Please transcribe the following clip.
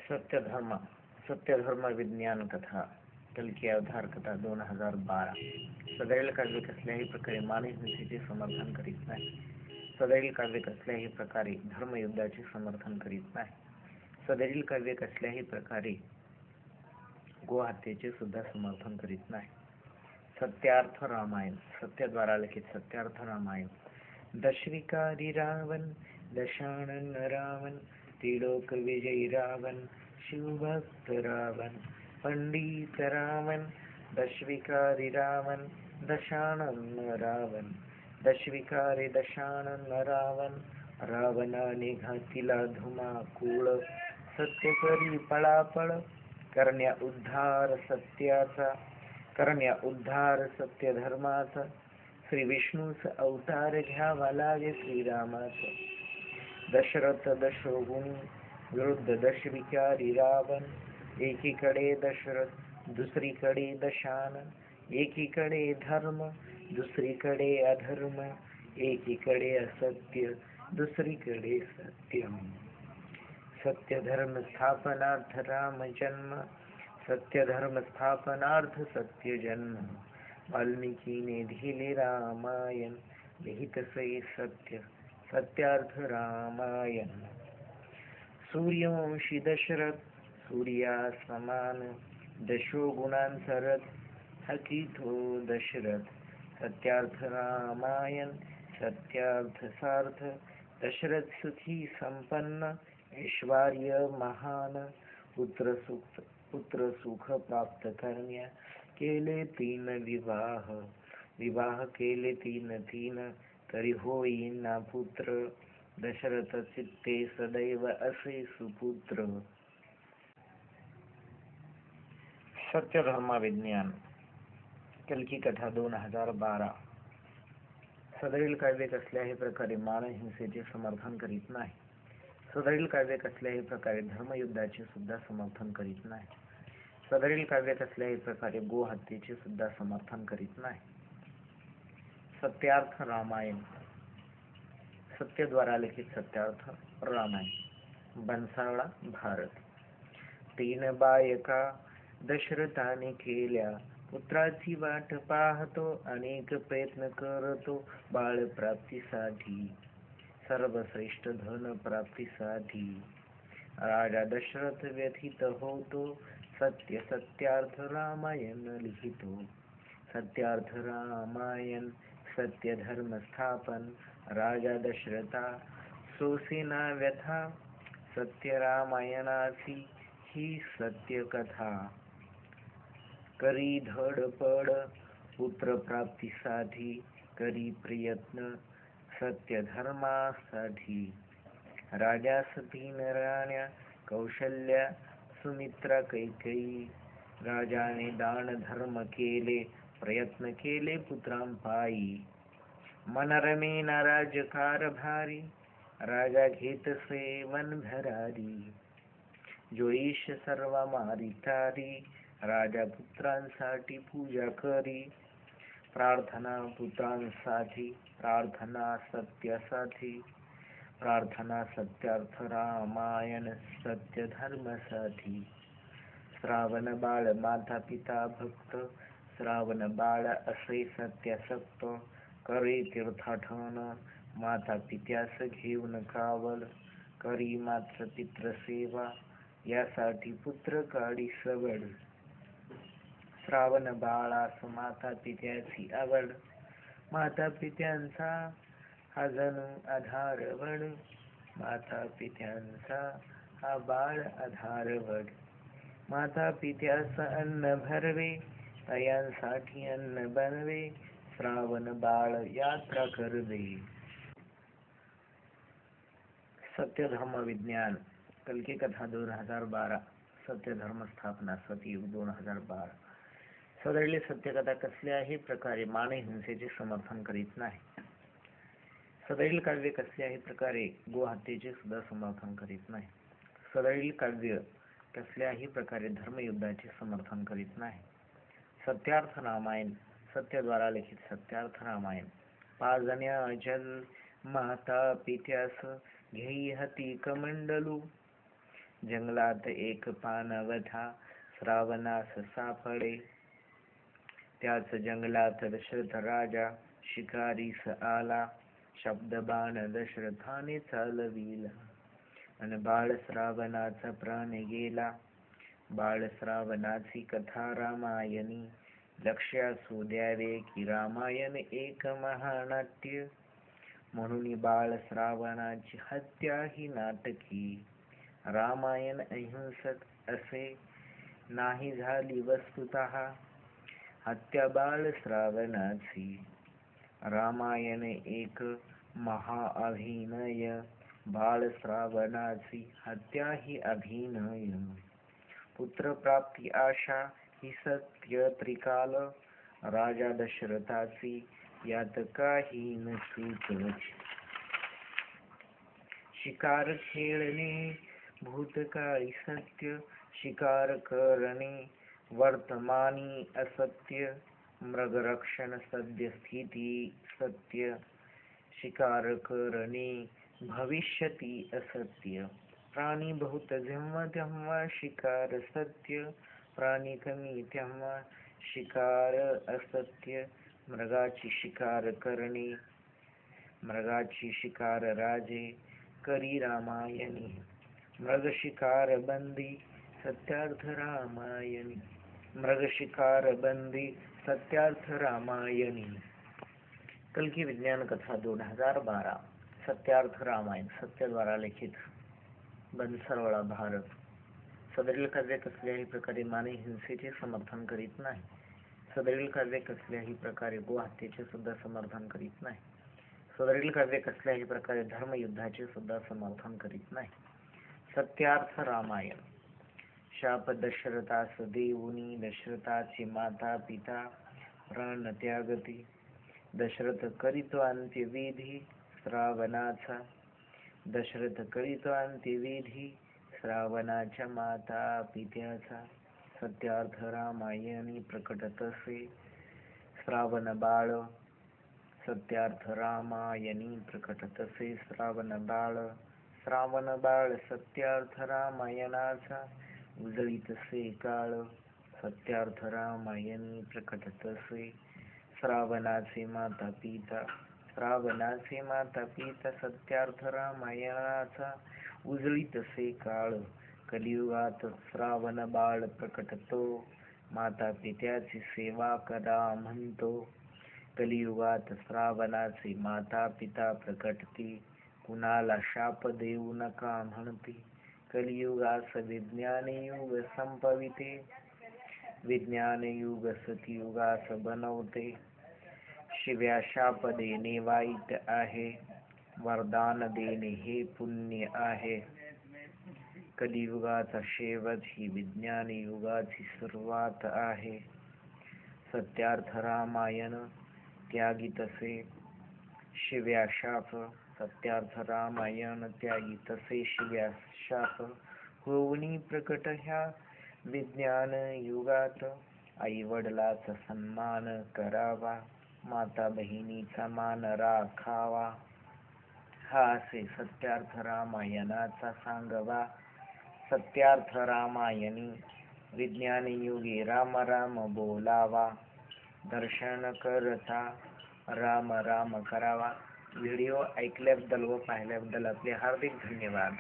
सत्यधर्म सत्यधर्म विज्ञान कथा कलकी अवतार कथा 2012. सदैल काव्य कसल्याही प्रकारे मानवी हिंसेचे समर्थन करीत नाही. सदैल काव्य कसल्याही प्रकारे धर्मयुद्धाचे समर्थन करीत नाही. सदैल काव्य कसल्याही प्रकारे गोहत्येचे सुद्धा समर्थन करीत नाही. सत्यार्थ रामायण सत्यद्वारा लिखित सत्यार्थ रामायण. दशविकारी रावण दशानन रावण त्रिलोक विजयी रावण शिवभक्त रावण पंडित रावण दशविकारी रावण दशानन रावण दशविकारी दशानन रावण. रावणाने घातिला धुमाकूळ सत्य करी पळापळ करण्या उद्धार सत्य धर्माचा. श्री विष्णूचा अवतार घ्यावा लागे श्रीरामाचा. दशरथ दशगुणी विरुद्ध दशविकारी रावण. एकीकडे दशरथ दुसरीकडे दशानन. एकीकडे धर्म दुसरीकडे अधर्म. एकीकडे असत्य दुसरीकडे सत्यम. सत्य धर्म स्थापनार्थ राम जन्म. सत्य धर्म स्थापनार्थ सत्य जन्म. वाल्मिकीने लिहिले रामायण लिहितसे सत्य सत्यार्थ रामायण. सूर्यवंशी दशरथ सूर्या समान दशो गुणांचा रथ हकीतो दशरथ. सत्यार्थ रामायण सत्यार्थ सार्थ. दशरथ सुखी संपन्न ऐश्वर्य महान. पुत्र सुख प्राप्त करण्या केले तीन विवाह केले तीन तरी होईना पुत्र. दशरथ चित्ते सदैव असे सुपुत्र. सत्यधर्म विज्ञान कलकी कथा 2012. सदैल काव्य कसल्याही प्रकारे मानहिंसेचे समर्थन करीत नाही. सदैल काव्य कसल्याही प्रकारे धर्मयुद्धाचे सुद्धा समर्थन करीत नाही. सदैल काव्य कसल्याही प्रकारे गोहत्येचे सुद्धा समर्थन करीत नाही. सत्यार्थ रामायण सत्यद्वारा लिखित सत्यार्थ रामायण. बनसाळा भारत. 3 बायका दशरथाने केल्या पुत्राची वाट पाहतो. अनेक प्रयत्न करतो बाळ प्राप्तीसाठी सर्वश्रेष्ठ धन प्राप्तीसाठी. राजा दशरथ व्यथित होतो सत्यार्थ रामायण लिहितो. सत्यार्थ रामायण सत्य धर्म स्थापन. राजा दशरथा सोसेना व्यथा. सत्य रामायणाची ही सत्य कथा. करी धडपड पुत्र प्राप्तीसाठी करी प्रयत्न सत्य धर्मासाठी. राजास 3 राण्या कौशल्या सुमित्रा कैकेयी. राजाने दान धर्म केले प्रयत्न केले पुत्रांपायी. मनरमेना राज्यकारभारी राजा घेत सेवन भरारी. जो ईश सर्व मारितारी राजा पुत्रांसाठी पूजा करी. प्रार्थना पुत्रांसाठी प्रार्थना सत्यासाठी. प्रार्थना सत्यार्थ रामायण सत्य धर्मासाठी. श्रावण बाळ माता पिता भक्त. श्रावण बाळ असे सत्यासक्त. करे तीर्थाटन माता पित्यास घेऊन कावल. करी मात्र पित्र सेवा यासाठी पुत्र काढी सवड. श्रावण बाळास माता पित्याची आवड. माता पित्यांचा हा जणू आधारवड. माता पित्यांचा हा बाळ आधारवड. माता पित्यास अन्न भरवे तयांसाठी अन्न बनवे. श्रावण बाळ यात्रा करवे. सत्यधर्म विज्ञान कलकी कथा 2012. सत्यधर्म स्थापना सतयुग 2012. सदैल सत्यकथा कसल्याही प्रकारे मानहिंसेचे समर्थन करीत नाही. सदैल काव्य कसल्याही प्रकारे गोहत्येचे सुद्धा समर्थन करीत नाही. सदैल काव्य कसल्याही प्रकारे धर्मयुद्धाचे समर्थन करीत नाही. सत्यार्थ रामायण सत्यद्वारा लिखित सत्यार्थ रामायण. पाजण्या जल माता पित्यास घेई हाती कमंडलू. जंगलात एक पानवथा श्रावणास सापडे. त्याच जंगलात दशरथ राजा शिकारीस आला. शब्द बाण दशरथाने चालविला. अन बाळ श्रावणाचा प्राण गेला. बाळ श्रावणाची कथा रामायणी. लक्ष असू द्यावे की रामायण एक महानाट्य. म्हणून बाळ श्रावणाची हत्या ही नाटकी. रामायण अहिंसक असे नाही झाली वस्तुतः. हत्या बाळ श्रावणाची. रामायण एक महाअभिनय. बाळ श्रावणाची हत्या ही अभिनय. पुत्रप्राप्ती आशा ही सत्य त्रिकाल. राजा दशरथाची यात काही नसूच. शिकार खेळणे भूतकाळी सत्य. शिकार करणे वर्तमानी असत्य. मृगरक्षण सद्यस्थिती सत्य. शिकार करणे भविष्यती असत्य. प्राणी बहुत जेव्हा तेव्हा शिकार सत्य. प्राणी कमी तेव्हा शिकार असत्य. मृगाची शिकार करणे मृगाची शिकार राजे करी रामायणी. मृग शिकार बंदी सत्यार्थ रामायणी. मृग शिकार बंदी सत्यार्थ रामायणी. कल्कि विज्ञान कथा 2012 सत्यार्थ रामायण सत्य द्वारा लिखित. बनसरवाडा भारत. सदरील काव्य कसल्याही प्रकारे मानवी हिंसेचे समर्थन करीत नाही. सदरील काव्य कसल्याही प्रकारे गोहत्येचे सुद्धा समर्थन करीत नाही. सदरील काव्य कसल्याही प्रकारे धर्मयुद्धाचे सुद्धा समर्थन करीत नाही. सत्यार्थ रामायण. शाप दशरथास देऊनी दशरथाची माता पिता प्राण त्यागती. दशरथ करीतो अंत्यविधी श्रावणाचा. दशरथ करीतो अंत्यविधी श्रावणाच्या माता पित्याचा. सत्यार्थ रामायणी प्रकट तसे श्रावण बाळ. सत्यार्थ रामायणी प्रकट तसे श्रावण बाळ. श्रावण बाळ सत्यार्थ रामायणाचा उजळीत से काळ. सत्यार्थ रामायणी प्रकट तसे श्रावणाचे माता पिता. श्रावणाचे माता पिता सत्यार्थ रामायणाचा उजळीत से काळ. कलियुगात श्रावण बाळ प्रकटतो. माता पित्याची सेवा करा म्हणतो. कलियुगात श्रावणाचे माता पिता प्रकटती. कुणाला शाप देऊ नका म्हणते. कलियुगास विज्ञान युग संपविते. विज्ञान युग सतयुगास बनवते. शिव्या शाप देणे वाईट आहे. वरदान देणे हे पुण्य आहे. कलियुगाचा शेवट ही विज्ञान युगाची सुरुवात आहे. सत्यार्थ रामायण त्यागी तसे शिव्या शाप. सत्यार्थ रामायण त्यागी तसे शिव्या शाप. होऊनी प्रकट ह्या विज्ञान युगात. आई वडिलाचा सन्मान करावा. माता बहिणीचा मान राखावा. हा असे सत्यार्थ रामायणाचा सांगवा. सत्यार्थ रामायणी विज्ञान युगी राम राम बोलावा. दर्शन करता राम राम करावा. व्हिडिओ ऐकल्याबद्दल व पाहिल्याबद्दल आपले हार्दिक धन्यवाद.